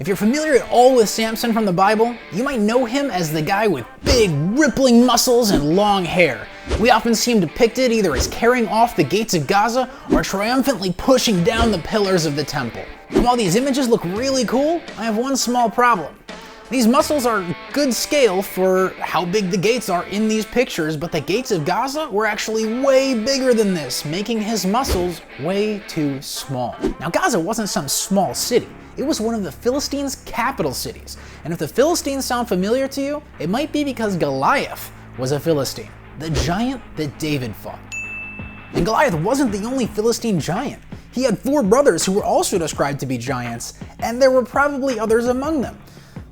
If you're familiar at all with Samson from the Bible, you might know him as the guy with big, rippling muscles and long hair. We often see him depicted either as carrying off the gates of Gaza or triumphantly pushing down the pillars of the temple. And while these images look really cool, I have one small problem. These muscles are good scale for how big the gates are in these pictures, but the gates of Gaza were actually way bigger than this, making his muscles way too small. Now, Gaza wasn't some small city. It was one of the Philistines' capital cities. And if the Philistines sound familiar to you, it might be because Goliath was a Philistine, the giant that David fought. And Goliath wasn't the only Philistine giant. He had 4 brothers who were also described to be giants, and there were probably others among them.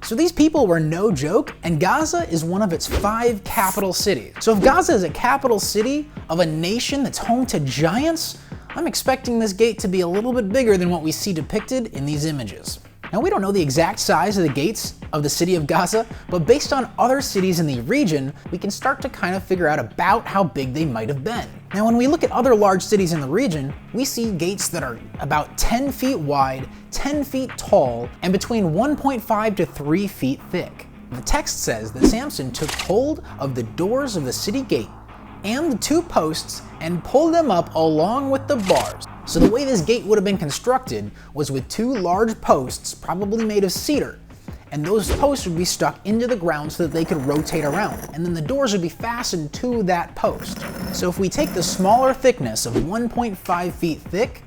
So these people were no joke, and Gaza is one of its 5 capital cities. So if Gaza is a capital city of a nation that's home to giants, I'm expecting this gate to be a little bit bigger than what we see depicted in these images. Now, we don't know the exact size of the gates of the city of Gaza, but based on other cities in the region, we can start to kind of figure out about how big they might have been. Now, when we look at other large cities in the region, we see gates that are about 10 feet wide, 10 feet tall, and between 1.5 to 3 feet thick. The text says that Samson took hold of the doors of the city gate and the 2 posts and pulled them up along with the bars. So the way this gate would have been constructed was with 2 large posts, probably made of cedar, and those posts would be stuck into the ground so that they could rotate around, and then the doors would be fastened to that post. So if we take the smaller thickness of 1.5 feet thick,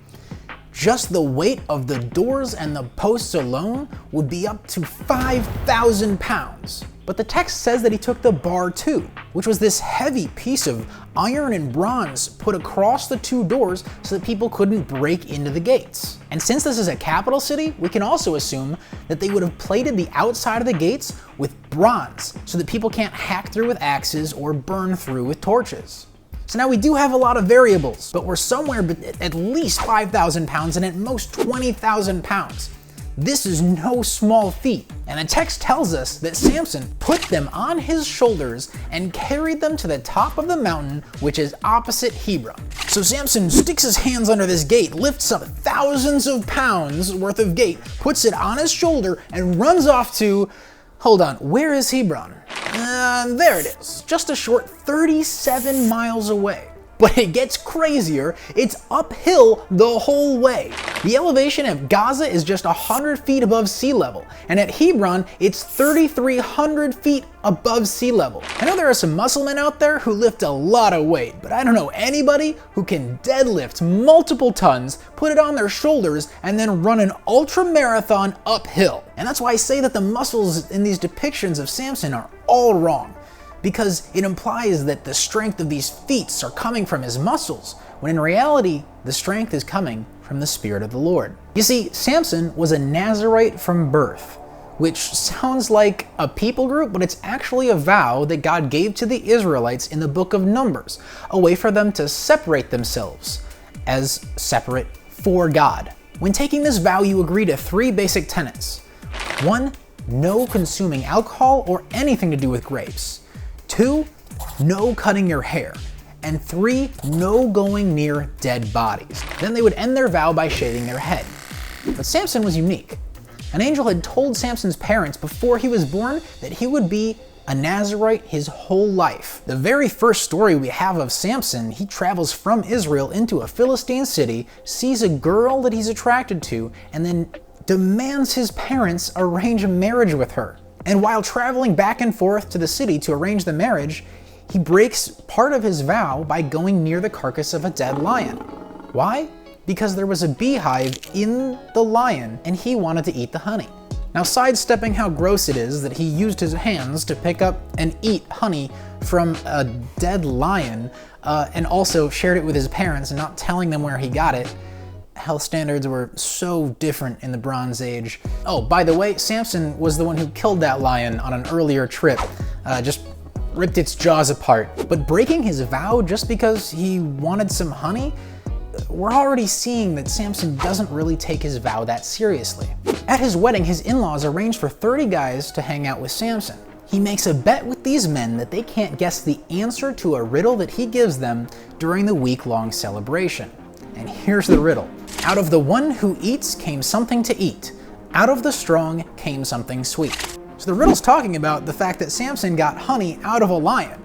just the weight of the doors and the posts alone would be up to 5,000 pounds. But the text says that he took the bar too, which was this heavy piece of iron and bronze put across the 2 doors so that people couldn't break into the gates. And since this is a capital city, we can also assume that they would have plated the outside of the gates with bronze so that people can't hack through with axes or burn through with torches. So now we do have a lot of variables, but we're somewhere at least 5,000 pounds and at most 20,000 pounds. This is no small feat, and the text tells us that Samson put them on his shoulders and carried them to the top of the mountain, which is opposite Hebron. So Samson sticks his hands under this gate, lifts up thousands of pounds worth of gate, puts it on his shoulder, and runs off to, hold on, where is Hebron? There it is, just a short 37 miles away. But it gets crazier, it's uphill the whole way. The elevation of Gaza is just 100 feet above sea level, and at Hebron, it's 3,300 feet above sea level. I know there are some musclemen out there who lift a lot of weight, but I don't know anybody who can deadlift multiple tons, put it on their shoulders, and then run an ultra marathon uphill. And that's why I say that the muscles in these depictions of Samson are all wrong, because it implies that the strength of these feats are coming from his muscles, when in reality, the strength is coming from the Spirit of the Lord. You see, Samson was a Nazirite from birth, which sounds like a people group, but it's actually a vow that God gave to the Israelites in the book of Numbers, a way for them to separate themselves as separate for God. When taking this vow, you agree to 3 basic tenets. 1, no consuming alcohol or anything to do with grapes. 2, no cutting your hair. And 3, no going near dead bodies. Then they would end their vow by shaving their head. But Samson was unique. An angel had told Samson's parents before he was born that he would be a Nazirite his whole life. The very first story we have of Samson, he travels from Israel into a Philistine city, sees a girl that he's attracted to, and then demands his parents arrange a marriage with her. And while traveling back and forth to the city to arrange the marriage, he breaks part of his vow by going near the carcass of a dead lion. Why? Because there was a beehive in the lion and he wanted to eat the honey. Now, sidestepping how gross it is that he used his hands to pick up and eat honey from a dead lion, and also shared it with his parents and not telling them where he got it, health standards were so different in the Bronze Age. Oh, by the way, Samson was the one who killed that lion on an earlier trip, just ripped its jaws apart. But breaking his vow just because he wanted some honey? We're already seeing that Samson doesn't really take his vow that seriously. At his wedding, his in-laws arranged for 30 guys to hang out with Samson. He makes a bet with these men that they can't guess the answer to a riddle that he gives them during the week-long celebration. And here's the riddle. Out of the one who eats came something to eat. Out of the strong came something sweet. So the riddle's talking about the fact that Samson got honey out of a lion.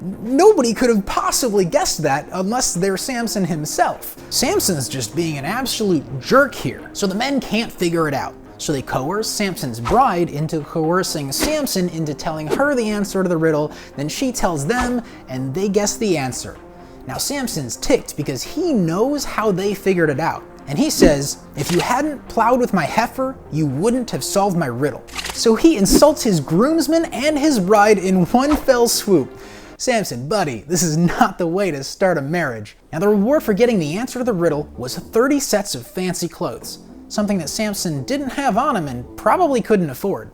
Nobody could have possibly guessed that unless they're Samson himself. Samson's just being an absolute jerk here. So the men can't figure it out. So they coerce Samson's bride into coercing Samson into telling her the answer to the riddle. Then she tells them, and they guess the answer. Now Samson's ticked because he knows how they figured it out. And he says, if you hadn't plowed with my heifer, you wouldn't have solved my riddle. So he insults his groomsmen and his bride in one fell swoop. Samson, buddy, this is not the way to start a marriage. Now the reward for getting the answer to the riddle was 30 sets of fancy clothes, something that Samson didn't have on him and probably couldn't afford.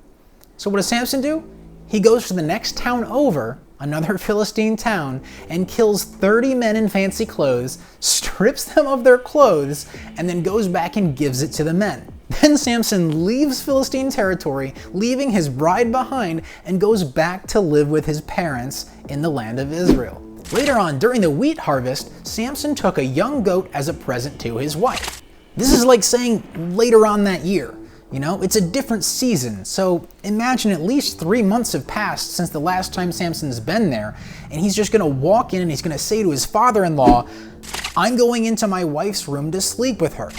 So what does Samson do? He goes to the next town over, another Philistine town, and kills 30 men in fancy clothes, strips them of their clothes, and then goes back and gives it to the men. Then Samson leaves Philistine territory, leaving his bride behind, and goes back to live with his parents in the land of Israel. Later on, during the wheat harvest, Samson took a young goat as a present to his wife. This is like saying later on that year. You know, it's a different season, so imagine at least 3 months have passed since the last time Samson's been there, and he's just gonna walk in and he's gonna say to his father-in-law, I'm going into my wife's room to sleep with her.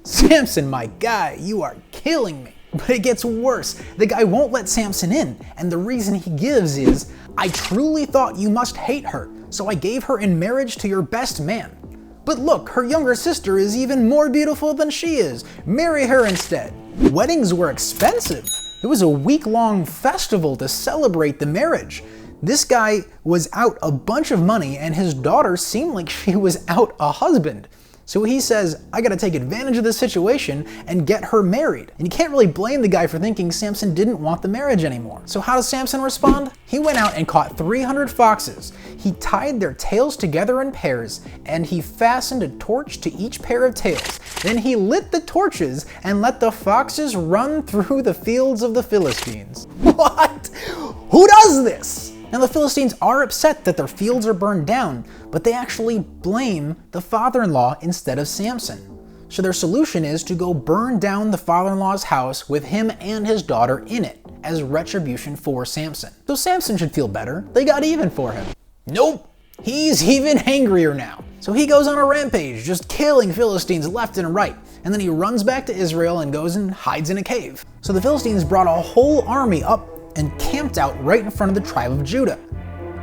Samson, my guy, you are killing me. But it gets worse. The guy won't let Samson in, and the reason he gives is, I truly thought you must hate her, so I gave her in marriage to your best man. But look, her younger sister is even more beautiful than she is. Marry her instead. Weddings were expensive. It was a week-long festival to celebrate the marriage. This guy was out a bunch of money, and his daughter seemed like she was out a husband. So he says, I gotta take advantage of this situation and get her married. And you can't really blame the guy for thinking Samson didn't want the marriage anymore. So how does Samson respond? He went out and caught 300 foxes. He tied their tails together in pairs, and he fastened a torch to each pair of tails. Then he lit the torches and let the foxes run through the fields of the Philistines. What? Who does this? Now the Philistines are upset that their fields are burned down, but they actually blame the father-in-law instead of Samson. So their solution is to go burn down the father-in-law's house with him and his daughter in it, as retribution for Samson. So Samson should feel better. They got even for him. Nope, he's even angrier now. So he goes on a rampage, just killing Philistines left and right. And then he runs back to Israel and goes and hides in a cave. So the Philistines brought a whole army up and camped out right in front of the tribe of Judah.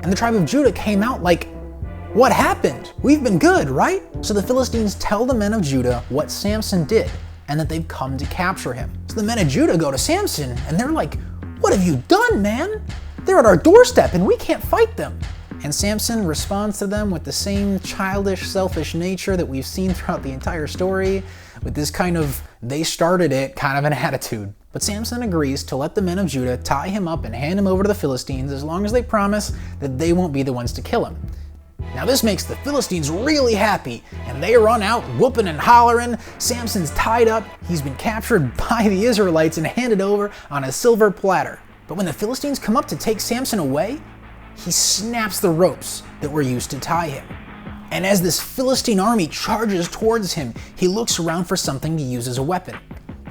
And the tribe of Judah came out like, what happened? We've been good, right? So the Philistines tell the men of Judah what Samson did and that they've come to capture him. So the men of Judah go to Samson and they're like, what have you done, man? They're at our doorstep and we can't fight them. And Samson responds to them with the same childish, selfish nature that we've seen throughout the entire story, with this kind of they started it kind of an attitude. But Samson agrees to let the men of Judah tie him up and hand him over to the Philistines as long as they promise that they won't be the ones to kill him. Now this makes the Philistines really happy, and they run out whooping and hollering. Samson's tied up, he's been captured by the Israelites and handed over on a silver platter. But when the Philistines come up to take Samson away, he snaps the ropes that were used to tie him. And as this Philistine army charges towards him, he looks around for something to use as a weapon.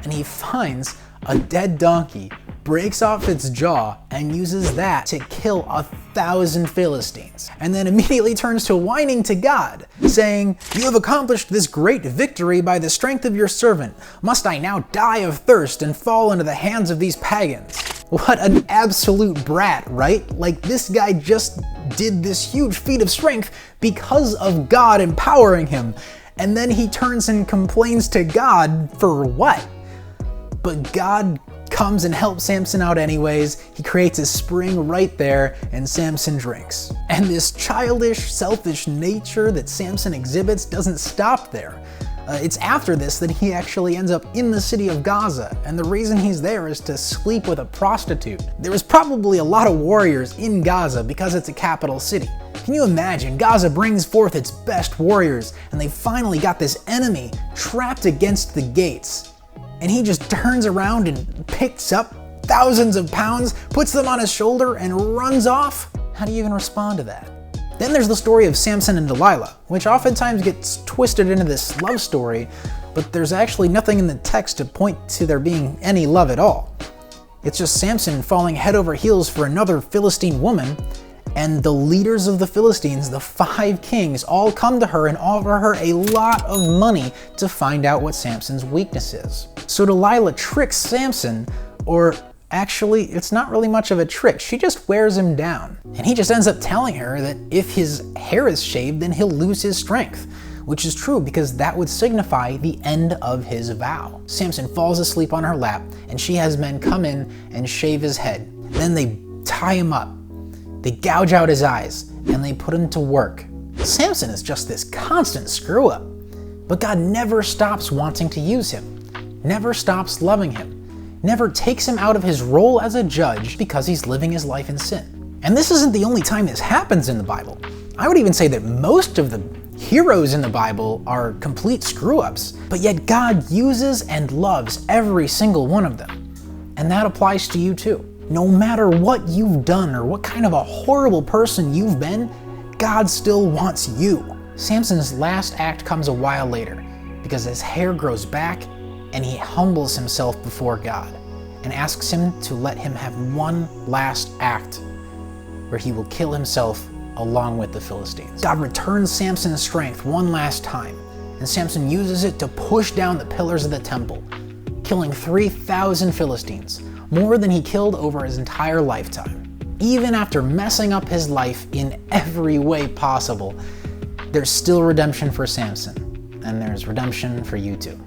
And he finds a dead donkey, breaks off its jaw, and uses that to kill 1,000 Philistines. And then immediately turns to whining to God, saying, you have accomplished this great victory by the strength of your servant. Must I now die of thirst and fall into the hands of these pagans? What an absolute brat, right? Like, this guy just did this huge feat of strength because of God empowering him. And then he turns and complains to God for what? But God comes and helps Samson out anyways. He creates a spring right there, and Samson drinks. And this childish, selfish nature that Samson exhibits doesn't stop there. It's after this that he actually ends up in the city of Gaza, and the reason he's there is to sleep with a prostitute. There was probably a lot of warriors in Gaza because it's a capital city. Can you imagine? Gaza brings forth its best warriors, and they finally got this enemy trapped against the gates. And he just turns around and picks up thousands of pounds, puts them on his shoulder, and runs off? How do you even respond to that? Then there's the story of Samson and Delilah, which oftentimes gets twisted into this love story, but there's actually nothing in the text to point to there being any love at all. It's just Samson falling head over heels for another Philistine woman, and the leaders of the Philistines, the 5 kings, all come to her and offer her a lot of money to find out what Samson's weakness is. So Delilah tricks Samson, or actually, it's not really much of a trick. She just wears him down. And he just ends up telling her that if his hair is shaved, then he'll lose his strength, which is true because that would signify the end of his vow. Samson falls asleep on her lap, and she has men come in and shave his head. Then they tie him up. They gouge out his eyes, and they put him to work. Samson is just this constant screw up. But God never stops wanting to use him, never stops loving him, never takes him out of his role as a judge because he's living his life in sin. And this isn't the only time this happens in the Bible. I would even say that most of the heroes in the Bible are complete screw-ups, but yet God uses and loves every single one of them. And that applies to you too. No matter what you've done or what kind of a horrible person you've been, God still wants you. Samson's last act comes a while later because his hair grows back and he humbles himself before God and asks him to let him have one last act where he will kill himself along with the Philistines. God returns Samson's strength one last time, and Samson uses it to push down the pillars of the temple, killing 3,000 Philistines, more than he killed over his entire lifetime. Even after messing up his life in every way possible, there's still redemption for Samson, and there's redemption for you too.